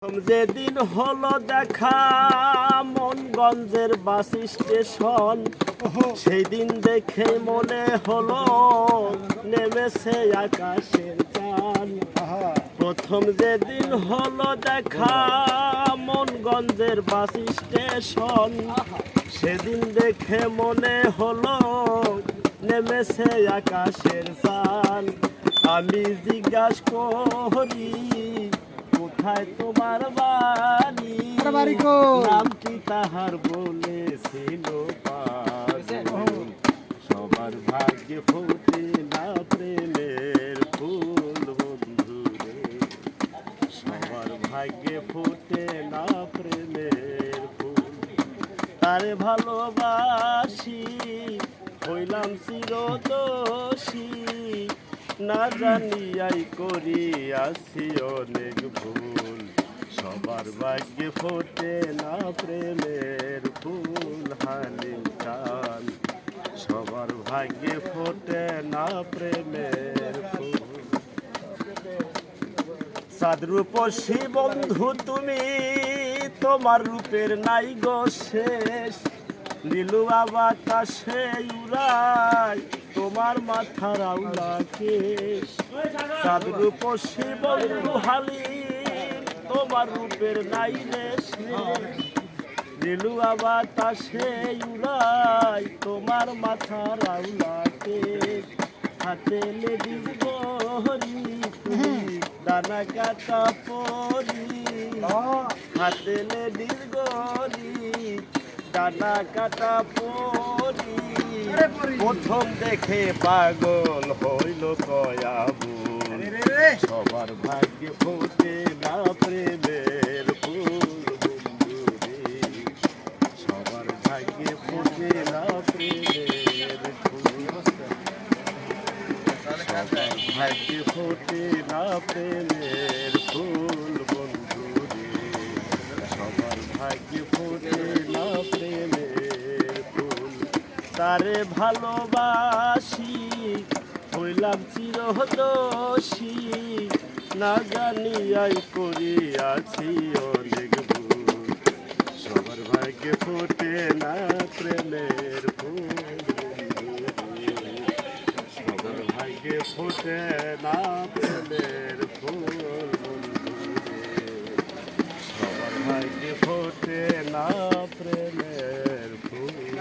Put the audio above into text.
যেদিন হলো দেখা মনগঞ্জের বাস স্টেশন, সেই দিন দেখে মনে হলো নেমেছে আকাশের চান। প্রথম যেদিন হলো দেখা মনগঞ্জের বাস স্টেশন, সেদিন দেখে মনে হলো নেমেছে আকাশের চান। আমি জিজ্ঞাসা করি কোথায় তোমার বাড়ি, নাম কি তাহার বলেছিল সবার ভাগ্যে ফোটে না প্রেমের ফুল বন্ধুরে, সবার ভাগ্যে ফোটে না প্রেমের ফুল। তারে ভালোবাসি হইলাম চিরদোষী, না জানিয়াই করিয়াছি অনেক ভুল। সবার ভাগ্যে ফোটে না প্রেমের ফুল হালিম চান, সবার ভাগ্যে ফোটে না প্রেমের ফুল। চাঁদ রূপসী বন্ধু তুমি, তোমার রূপের নাই গো শেষ। নীলু আকাশে উড়ায় তোমার মাথার আউলা কেশ। চাঁদ রূপসী বন্ধু হালিম, তোমার রূপের নাই রে শেষ। নীলু আকাশে উড়ায় তোমার মাথার আউলা কেশ। হাতে লেডিস গহরি তুমি দানা কাটা পরি, হাতে লেডিস গহরি দানা কাটা পরি। প্রথম দেখে পাগল হইল কয়াবুল, সবার ভাগ্যে ফোটে না প্রেমের ফুল বন্ধুরে, সবার ভাগ্যে ফোটে না প্রেমের ফুল। সবার ভাগ্যে ফোটে না প্রেমের ফুল বন্ধুরে, সবার ভাগ্যে ফোটে না প্রেমের ফুল। তারে ভালোবাসি হইলাম চিরদোষী, না জানিয়াই করিয়াছি অনেক ভুল। সবার ভাগ্যে ফোটে না প্রেমের ফুল, সবার ভাগ্যে ফোটে না প্রেমের ফুল, সবার ভাগ্যে ফোটে না প্রেমের ফুল।